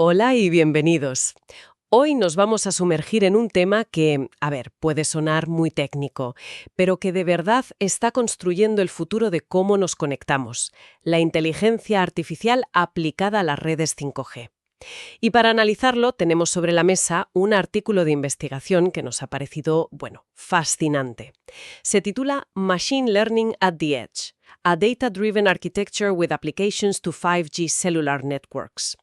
Hola y bienvenidos. Hoy nos vamos a sumergir en un tema que, puede sonar muy técnico, pero que de verdad está construyendo el futuro de cómo nos conectamos, la inteligencia artificial aplicada a las redes 5G. Y para analizarlo tenemos sobre la mesa un artículo de investigación que nos ha parecido, fascinante. Se titula Machine Learning at the Edge: A Data-Driven Architecture with Applications to 5G Cellular Networks.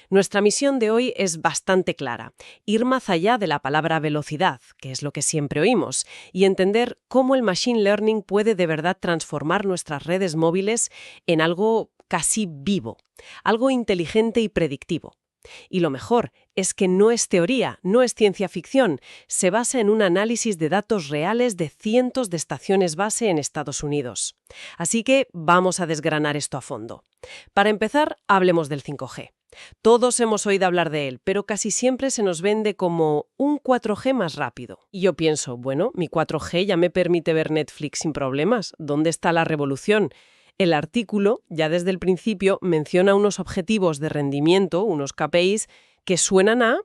Nuestra misión de hoy es bastante clara: ir más allá de la palabra velocidad, que es lo que siempre oímos, y entender cómo el Machine Learning puede de verdad transformar nuestras redes móviles en algo casi vivo, algo inteligente y predictivo. Y lo mejor es que no es teoría, no es ciencia ficción, se basa en un análisis de datos reales de cientos de estaciones base en Estados Unidos. Así que vamos a desgranar esto a fondo. Para empezar, hablemos del 5G. Todos hemos oído hablar de él, pero casi siempre se nos vende como un 4G más rápido. Y yo pienso, mi 4G ya me permite ver Netflix sin problemas. ¿Dónde está la revolución? El artículo, ya desde el principio, menciona unos objetivos de rendimiento, unos KPIs, que suenan a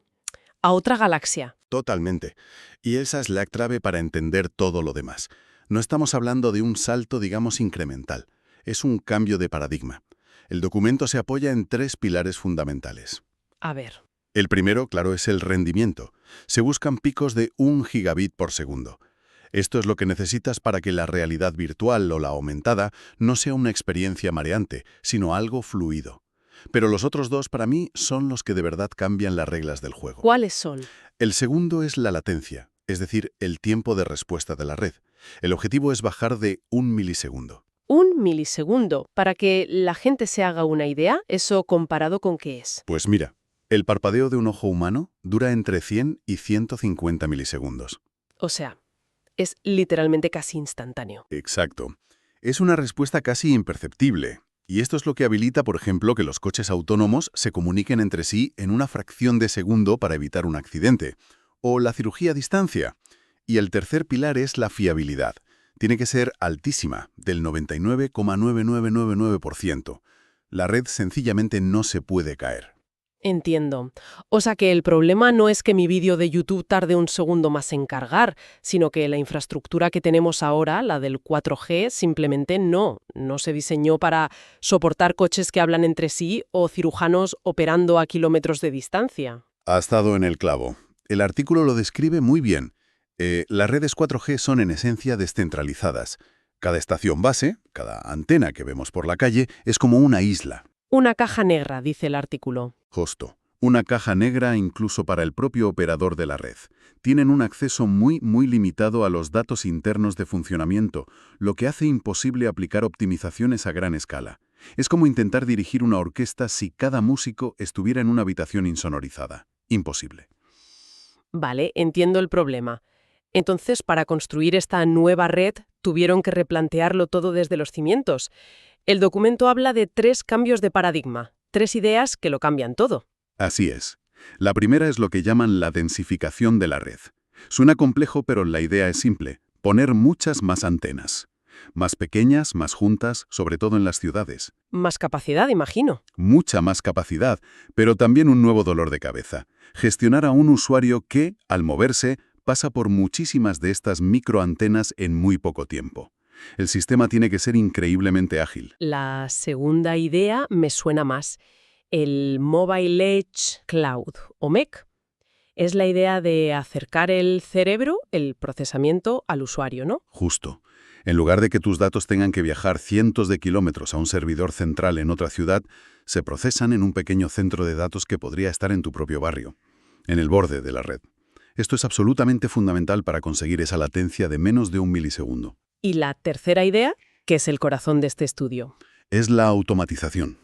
otra galaxia. Totalmente. Y esa es la clave para entender todo lo demás. No estamos hablando de un salto, digamos, incremental. Es un cambio de paradigma. El documento se apoya en 3 pilares fundamentales. A ver. El primero, claro, es el rendimiento. Se buscan picos de 1 gigabit por segundo. Esto es lo que necesitas para que la realidad virtual o la aumentada no sea una experiencia mareante, sino algo fluido. Pero los otros 2, para mí, son los que de verdad cambian las reglas del juego. ¿Cuáles son? El segundo es la latencia, es decir, el tiempo de respuesta de la red. El objetivo es bajar de 1 milisegundo. 1 milisegundo. Para que la gente se haga una idea, ¿eso comparado con qué es? Pues mira, el parpadeo de un ojo humano dura entre 100 y 150 milisegundos. O sea, es literalmente casi instantáneo. Exacto. Es una respuesta casi imperceptible. Y esto es lo que habilita, por ejemplo, que los coches autónomos se comuniquen entre sí en una fracción de segundo para evitar un accidente. O la cirugía a distancia. Y el tercer pilar es la fiabilidad. Tiene que ser altísima, del 99,9999%. La red sencillamente no se puede caer. Entiendo. O sea que el problema no es que mi vídeo de YouTube tarde un segundo más en cargar, sino que la infraestructura que tenemos ahora, la del 4G, simplemente no se diseñó para soportar coches que hablan entre sí o cirujanos operando a kilómetros de distancia. Ha estado en el clavo. El artículo lo describe muy bien. Las redes 4G son en esencia descentralizadas. Cada estación base, cada antena que vemos por la calle, es como una isla. Una caja negra, dice el artículo. Justo. Una caja negra incluso para el propio operador de la red. Tienen un acceso muy limitado a los datos internos de funcionamiento, lo que hace imposible aplicar optimizaciones a gran escala. Es como intentar dirigir una orquesta si cada músico estuviera en una habitación insonorizada. Imposible. Vale, entiendo el problema. Entonces, para construir esta nueva red, tuvieron que replantearlo todo desde los cimientos. El documento habla de 3 cambios de paradigma, 3 ideas que lo cambian todo. Así es. La primera es lo que llaman la densificación de la red. Suena complejo, pero la idea es simple: poner muchas más antenas. Más pequeñas, más juntas, sobre todo en las ciudades. Más capacidad, imagino. Mucha más capacidad, pero también un nuevo dolor de cabeza. Gestionar a un usuario que, al moverse, pasa por muchísimas de estas microantenas en muy poco tiempo. El sistema tiene que ser increíblemente ágil. La segunda idea me suena más. El Mobile Edge Cloud, o MEC. Es la idea de acercar el cerebro, el procesamiento, al usuario, ¿no? Justo. En lugar de que tus datos tengan que viajar cientos de kilómetros a un servidor central en otra ciudad, se procesan en un pequeño centro de datos que podría estar en tu propio barrio, en el borde de la red. Esto es absolutamente fundamental para conseguir esa latencia de menos de 1 milisegundo. Y la tercera idea, que es el corazón de este estudio. Es la automatización.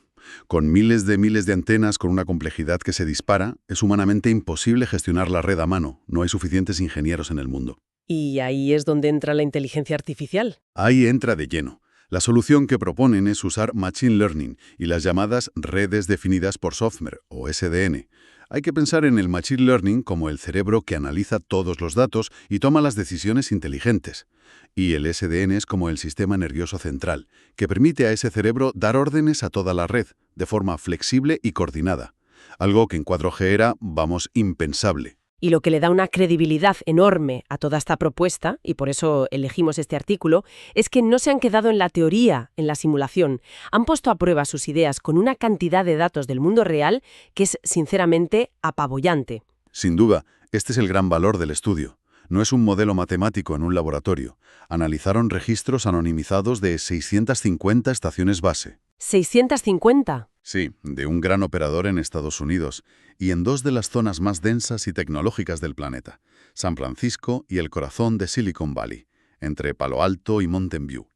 Con miles de antenas con una complejidad que se dispara, es humanamente imposible gestionar la red a mano. No hay suficientes ingenieros en el mundo. Y ahí es donde entra la inteligencia artificial. Ahí entra de lleno. La solución que proponen es usar Machine Learning y las llamadas redes definidas por software, o SDN. Hay que pensar en el Machine Learning como el cerebro que analiza todos los datos y toma las decisiones inteligentes. Y el SDN es como el sistema nervioso central, que permite a ese cerebro dar órdenes a toda la red, de forma flexible y coordinada. algo que en 4G era, vamos, impensable. Y lo que le da una credibilidad enorme a toda esta propuesta, y por eso elegimos este artículo, es que no se han quedado en la teoría, en la simulación. Han puesto a prueba sus ideas con una cantidad de datos del mundo real que es, sinceramente, apabullante. Sin duda, este es el gran valor del estudio. No es un modelo matemático en un laboratorio. Analizaron registros anonimizados de 650 estaciones base. ¿650? Sí, de un gran operador en Estados Unidos y en dos de las zonas más densas y tecnológicas del planeta, San Francisco y el corazón de Silicon Valley, entre Palo Alto y Mountain View.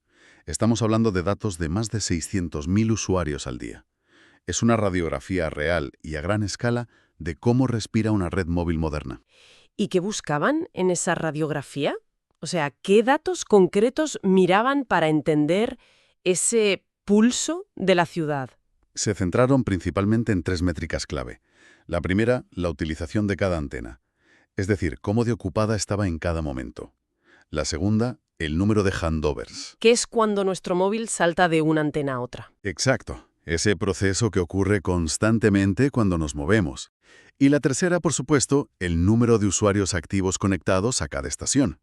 Estamos hablando de datos de más de 600.000 usuarios al día. Es una radiografía real y a gran escala de cómo respira una red móvil moderna. ¿Y qué buscaban en esa radiografía? O sea, ¿qué datos concretos miraban para entender ese pulso de la ciudad? Se centraron principalmente en tres métricas clave. La primera, la utilización de cada antena, es decir, cómo de ocupada estaba en cada momento. La segunda, el número de handovers. ¿Qué es cuando nuestro móvil salta de una antena a otra? Exacto, ese proceso que ocurre constantemente cuando nos movemos. Y la tercera, por supuesto, el número de usuarios activos conectados a cada estación.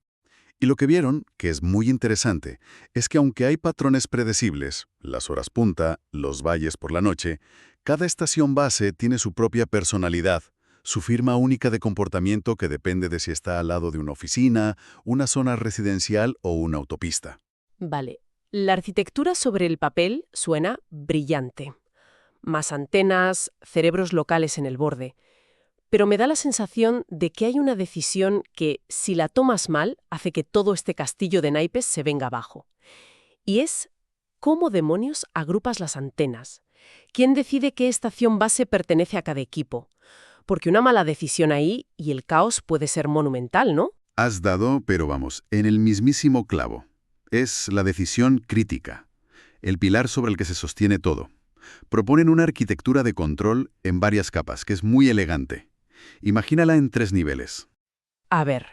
Y lo que vieron, que es muy interesante, es que aunque hay patrones predecibles, las horas punta, los valles por la noche, cada estación base tiene su propia personalidad, su firma única de comportamiento que depende de si está al lado de una oficina, una zona residencial o una autopista. Vale, la arquitectura sobre el papel suena brillante. Más antenas, cerebros locales en el borde. Pero me da la sensación de que hay una decisión que, si la tomas mal, hace que todo este castillo de naipes se venga abajo. Y es, ¿cómo demonios agrupas las antenas? ¿Quién decide qué estación base pertenece a cada equipo? Porque una mala decisión ahí y el caos puede ser monumental, ¿no? Has dado, pero vamos, en el mismísimo clavo. Es la decisión crítica, el pilar sobre el que se sostiene todo. Proponen una arquitectura de control en varias capas, que es muy elegante. Imagínala en tres niveles. A ver,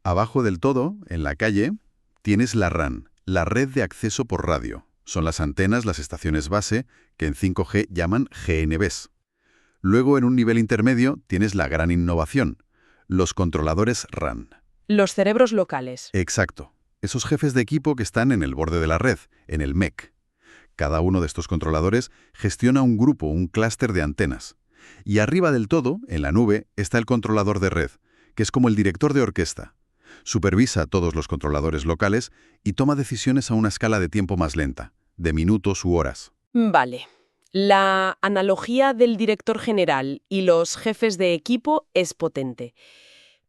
Abajo del todo, en la calle, tienes la RAN, la red de acceso por radio. Son las antenas, las estaciones base, que en 5G llaman GNBs. Luego, en un nivel intermedio, tienes la gran innovación, los controladores RAN. los cerebros locales. Exacto. Esos jefes de equipo que están en el borde de la red, en el MEC. Cada uno de estos controladores gestiona un grupo, un clúster de antenas. Y arriba del todo, en la nube, está el controlador de red, que es como el director de orquesta. Supervisa a todos los controladores locales y toma decisiones a una escala de tiempo más lenta, de minutos u horas. Vale. La analogía del director general y los jefes de equipo es potente.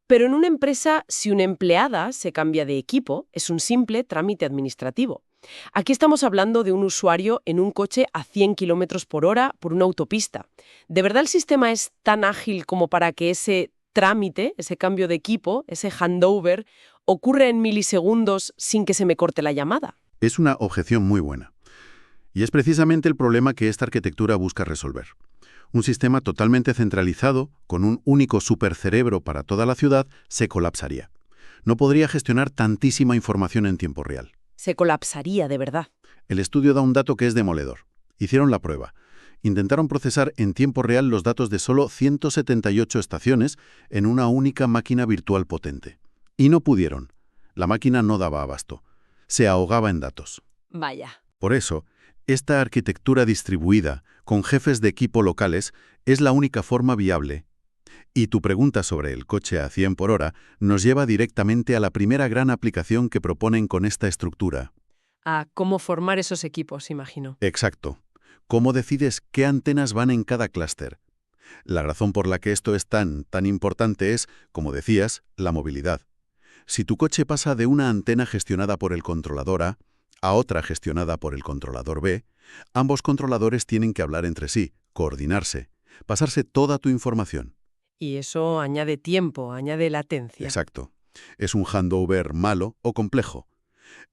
Pero en una empresa, si una empleada se cambia de equipo, es un simple trámite administrativo. Aquí estamos hablando de un usuario en un coche a 100 km por hora por una autopista. ¿De verdad el sistema es tan ágil como para que ese trámite, ese cambio de equipo, ese handover, ocurra en milisegundos sin que se me corte la llamada? Es una objeción muy buena. Y es precisamente el problema que esta arquitectura busca resolver. Un sistema totalmente centralizado, con un único supercerebro para toda la ciudad, se colapsaría. No podría gestionar tantísima información en tiempo real. Se colapsaría de verdad. El estudio da un dato que es demoledor. Hicieron la prueba. Intentaron procesar en tiempo real los datos de solo 178 estaciones en una única máquina virtual potente. Y no pudieron. La máquina no daba abasto. Se ahogaba en datos. Vaya. Por eso, esta arquitectura distribuida, con jefes de equipo locales, es la única forma viable. Y tu pregunta sobre el coche a 100 por hora nos lleva directamente a la primera gran aplicación que proponen con esta estructura. A cómo formar esos equipos, imagino. Exacto. ¿Cómo decides qué antenas van en cada clúster? La razón por la que esto es tan importante es, como decías, la movilidad. Si tu coche pasa de una antena gestionada por el controlador a otra gestionada por el controlador B, ambos controladores tienen que hablar entre sí, coordinarse, pasarse toda tu información. Y eso añade tiempo, añade latencia. Exacto. Es un handover malo o complejo.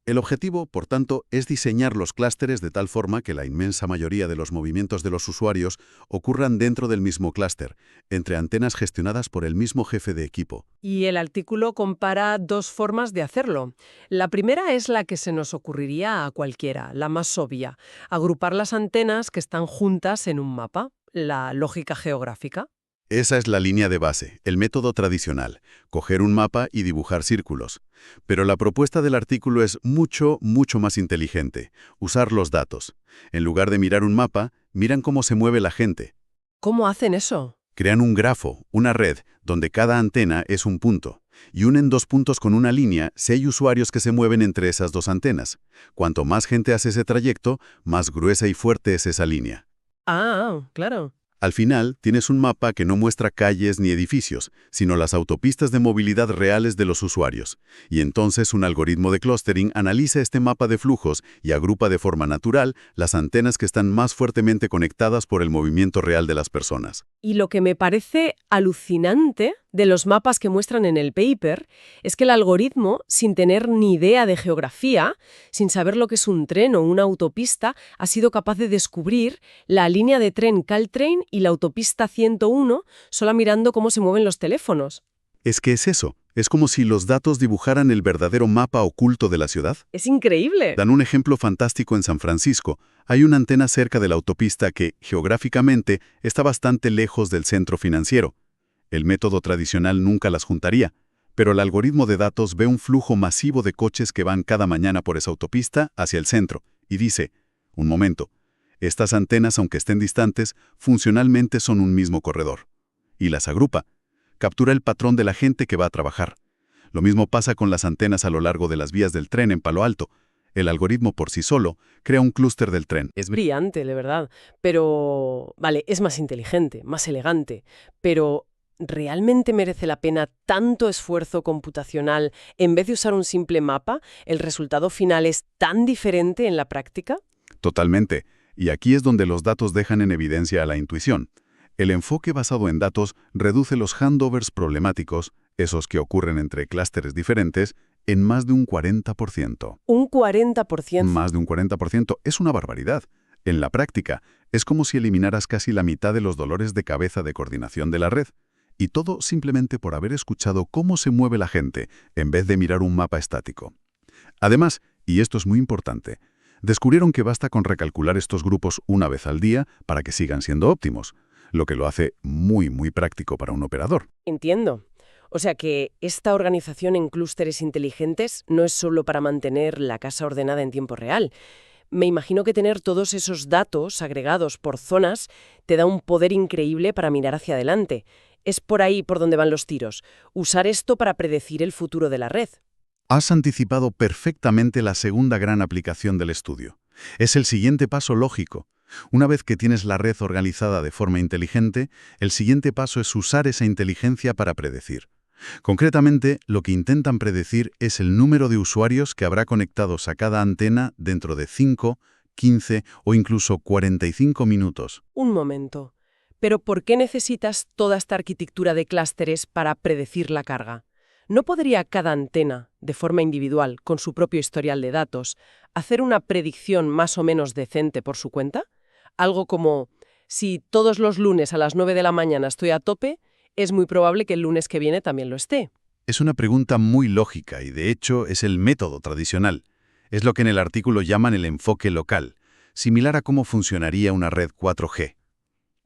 El objetivo, por tanto, es diseñar los clústeres de tal forma que la inmensa mayoría de los movimientos de los usuarios ocurran dentro del mismo clúster, entre antenas gestionadas por el mismo jefe de equipo. Y el artículo compara dos formas de hacerlo. La primera es la que se nos ocurriría a cualquiera, la más obvia, agrupar las antenas que están juntas en un mapa. la lógica geográfica. Esa es la línea de base, el método tradicional, coger un mapa y dibujar círculos. Pero la propuesta del artículo es mucho, mucho más inteligente, usar los datos. En lugar de mirar un mapa, miran cómo se mueve la gente. ¿Cómo hacen eso? Crean un grafo, una red, donde cada antena es un punto, y unen dos puntos con una línea si hay usuarios que se mueven entre esas dos antenas. Cuanto más gente hace ese trayecto, más gruesa y fuerte es esa línea. Ah, claro. Al final, tienes un mapa que no muestra calles ni edificios, sino las autopistas de movilidad reales de los usuarios. Y entonces un algoritmo de clustering analiza este mapa de flujos y agrupa de forma natural las antenas que están más fuertemente conectadas por el movimiento real de las personas. Y lo que me parece alucinante de los mapas que muestran en el paper es que el algoritmo, sin tener ni idea de geografía, sin saber lo que es un tren o una autopista, ha sido capaz de descubrir la línea de tren Caltrain y la autopista 101 solo mirando cómo se mueven los teléfonos. Es que es eso. Es como si los datos dibujaran el verdadero mapa oculto de la ciudad. ¡Es increíble! Dan un ejemplo fantástico en San Francisco. Hay una antena cerca de la autopista que, geográficamente, está bastante lejos del centro financiero. El método tradicional nunca las juntaría, pero el algoritmo de datos ve un flujo masivo de coches que van cada mañana por esa autopista hacia el centro y dice, un momento, estas antenas, aunque estén distantes, funcionalmente son un mismo corredor. Y las agrupa. Captura el patrón de la gente que va a trabajar. Lo mismo pasa con las antenas a lo largo de las vías del tren en Palo Alto. El algoritmo por sí solo crea un clúster del tren. Es brillante, de verdad. Pero, vale, es más inteligente, más elegante. Pero, ¿realmente merece la pena tanto esfuerzo computacional en vez de usar un simple mapa? ¿El resultado final es tan diferente en la práctica? Totalmente. Y aquí es donde los datos dejan en evidencia a la intuición. El enfoque basado en datos reduce los handovers problemáticos, esos que ocurren entre clústeres diferentes, en más de un 40%. ¿Un 40%? Más de un 40% es una barbaridad. En la práctica, es como si eliminaras casi la mitad de los dolores de cabeza de coordinación de la red. Y todo simplemente por haber escuchado cómo se mueve la gente, en vez de mirar un mapa estático. Además, y esto es muy importante, descubrieron que basta con recalcular estos grupos una vez al día para que sigan siendo óptimos, lo que lo hace muy, muy práctico para un operador. Entiendo. O sea que esta organización en clústeres inteligentes no es solo para mantener la casa ordenada en tiempo real. Me imagino que tener todos esos datos agregados por zonas te da un poder increíble para mirar hacia adelante. Es por ahí por donde van los tiros. Usar esto para predecir el futuro de la red. Has anticipado perfectamente la segunda gran aplicación del estudio. Es el siguiente paso lógico. Una vez que tienes la red organizada de forma inteligente, el siguiente paso es usar esa inteligencia para predecir. Concretamente, lo que intentan predecir es el número de usuarios que habrá conectados a cada antena dentro de 5, 15 o incluso 45 minutos. Un momento. ¿Pero por qué necesitas toda esta arquitectura de clústeres para predecir la carga? ¿No podría cada antena, de forma individual, con su propio historial de datos, hacer una predicción más o menos decente por su cuenta? Algo como, si todos los lunes a las 9 de la mañana estoy a tope, es muy probable que el lunes que viene también lo esté. Es una pregunta muy lógica y, de hecho, es el método tradicional. Es lo que en el artículo llaman el enfoque local, similar a cómo funcionaría una red 4G.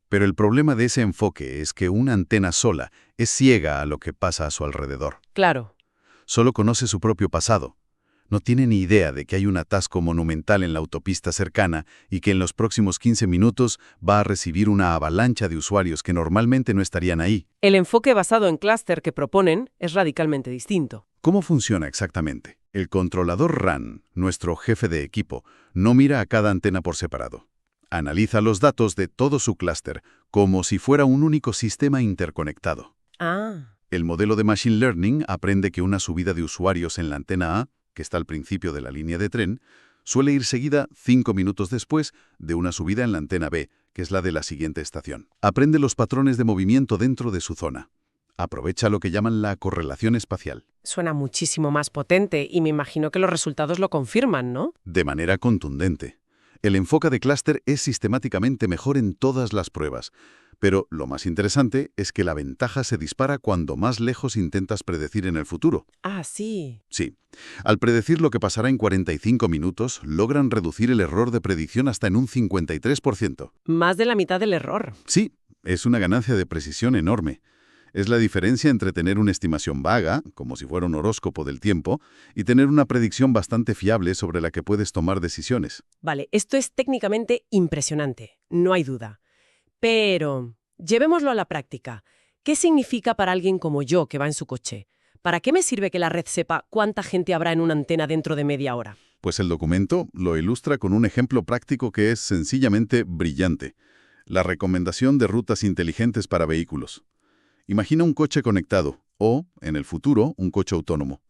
Pero el problema de ese enfoque es que una antena sola es ciega a lo que pasa a su alrededor. Claro. Solo conoce su propio pasado. No tiene ni idea de que hay un atasco monumental en la autopista cercana y que en los próximos 15 minutos va a recibir una avalancha de usuarios que normalmente no estarían ahí. El enfoque basado en clúster que proponen es radicalmente distinto. ¿Cómo funciona exactamente? El controlador RAN, nuestro jefe de equipo, no mira a cada antena por separado. Analiza los datos de todo su clúster como si fuera un único sistema interconectado. Ah. El modelo de Machine Learning aprende que una subida de usuarios en la antena A, que está al principio de la línea de tren, suele ir seguida 5 minutos después de una subida en la antena B, que es la de la siguiente estación. Aprende los patrones de movimiento dentro de su zona. Aprovecha lo que llaman la correlación espacial. Suena muchísimo más potente y me imagino que los resultados lo confirman, ¿no? De manera contundente. El enfoque de clúster es sistemáticamente mejor en todas las pruebas. Pero lo más interesante es que la ventaja se dispara cuando más lejos intentas predecir en el futuro. Ah, sí. Sí. Al predecir lo que pasará en 45 minutos, logran reducir el error de predicción hasta en un 53%. Más de la mitad del error. Sí, es una ganancia de precisión enorme. Es la diferencia entre tener una estimación vaga, como si fuera un horóscopo del tiempo, y tener una predicción bastante fiable sobre la que puedes tomar decisiones. Vale, esto es técnicamente impresionante, no hay duda. Pero, llevémoslo a la práctica. ¿Qué significa para alguien como yo que va en su coche? ¿Para qué me sirve que la red sepa cuánta gente habrá en una antena dentro de media hora? Pues el documento lo ilustra con un ejemplo práctico que es sencillamente brillante. La recomendación de rutas inteligentes para vehículos. Imagina un coche conectado, o, en el futuro, un coche autónomo.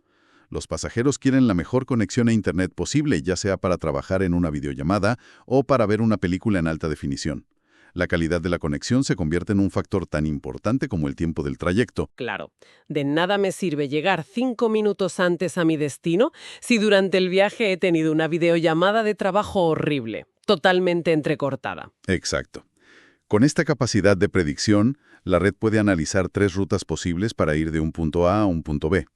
Los pasajeros quieren la mejor conexión a Internet posible, ya sea para trabajar en una videollamada o para ver una película en alta definición. La calidad de la conexión se convierte en un factor tan importante como el tiempo del trayecto. Claro, de nada me sirve llegar 5 minutos antes a mi destino si durante el viaje he tenido una videollamada de trabajo horrible, totalmente entrecortada. Exacto. Con esta capacidad de predicción, la red puede analizar 3 rutas posibles para ir de un punto A a un punto B.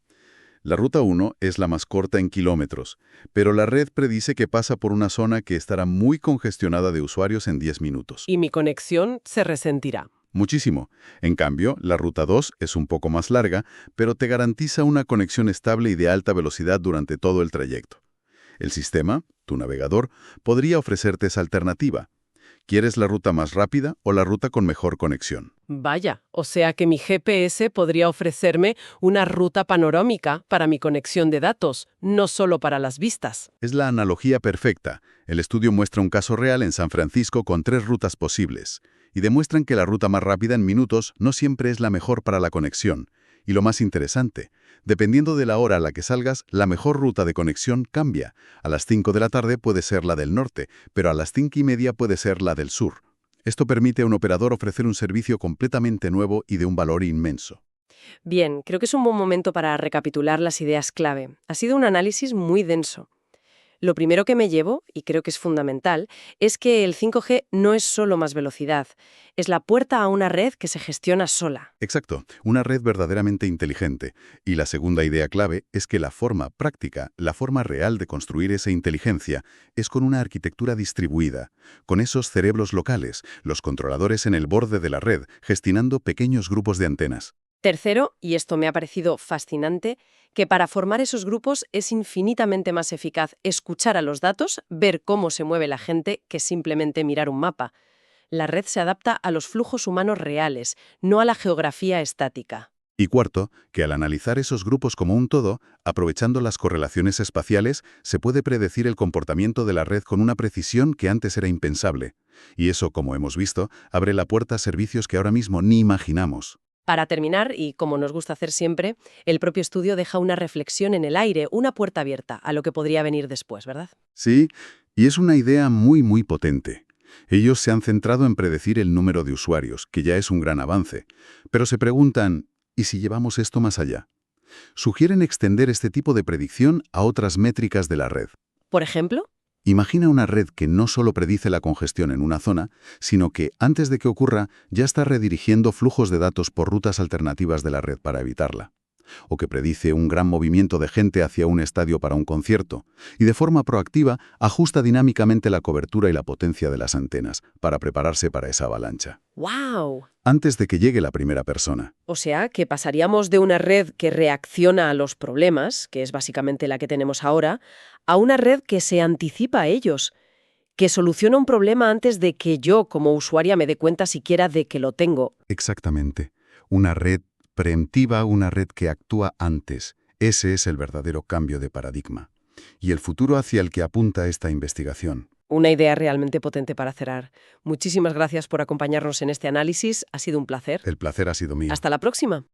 La ruta 1 es la más corta en kilómetros, pero la red predice que pasa por una zona que estará muy congestionada de usuarios en 10 minutos. Y mi conexión se resentirá. Muchísimo. En cambio, la ruta 2 es un poco más larga, pero te garantiza una conexión estable y de alta velocidad durante todo el trayecto. El sistema, tu navegador, podría ofrecerte esa alternativa. ¿Quieres la ruta más rápida o la ruta con mejor conexión? Vaya, o sea que mi GPS podría ofrecerme una ruta panorámica para mi conexión de datos, no solo para las vistas. Es la analogía perfecta. El estudio muestra un caso real en San Francisco con 3 rutas posibles, y demuestran que la ruta más rápida en minutos no siempre es la mejor para la conexión. Y lo más interesante, dependiendo de la hora a la que salgas, la mejor ruta de conexión cambia. A las 5 de la tarde puede ser la del norte, pero a las 5:30 puede ser la del sur. Esto permite a un operador ofrecer un servicio completamente nuevo y de un valor inmenso. Bien, creo que es un buen momento para recapitular las ideas clave. Ha sido un análisis muy denso. Lo primero que me llevo, y creo que es fundamental, es que el 5G no es solo más velocidad, es la puerta a una red que se gestiona sola. Exacto, una red verdaderamente inteligente. Y la segunda idea clave es que la forma práctica, la forma real de construir esa inteligencia, es con una arquitectura distribuida, con esos cerebros locales, los controladores en el borde de la red, gestionando pequeños grupos de antenas. Tercero, y esto me ha parecido fascinante, que para formar esos grupos es infinitamente más eficaz escuchar a los datos, ver cómo se mueve la gente, que simplemente mirar un mapa. La red se adapta a los flujos humanos reales, no a la geografía estática. Y cuarto, que al analizar esos grupos como un todo, aprovechando las correlaciones espaciales, se puede predecir el comportamiento de la red con una precisión que antes era impensable. Y eso, como hemos visto, abre la puerta a servicios que ahora mismo ni imaginamos. Para terminar, y como nos gusta hacer siempre, el propio estudio deja una reflexión en el aire, una puerta abierta a lo que podría venir después, ¿verdad? Sí, y es una idea muy potente. Ellos se han centrado en predecir el número de usuarios, que ya es un gran avance. Pero se preguntan, ¿y si llevamos esto más allá? Sugieren extender este tipo de predicción a otras métricas de la red. Por ejemplo, Imagina una red que no solo predice la congestión en una zona, sino que, antes de que ocurra, ya está redirigiendo flujos de datos por rutas alternativas de la red para evitarla. O que predice un gran movimiento de gente hacia un estadio para un concierto, y de forma proactiva ajusta dinámicamente la cobertura y la potencia de las antenas para prepararse para esa avalancha. ¡wow! Antes de que llegue la primera persona. O sea, que pasaríamos de una red que reacciona a los problemas, que es básicamente la que tenemos ahora, a una red que se anticipa a ellos, que soluciona un problema antes de que yo, como usuaria, me dé cuenta siquiera de que lo tengo. Exactamente. Una red preemptiva, una red que actúa antes. Ese es el verdadero cambio de paradigma. Y el futuro hacia el que apunta esta investigación. Una idea realmente potente para cerrar. Muchísimas gracias por acompañarnos en este análisis. Ha sido un placer. El placer ha sido mío. Hasta la próxima.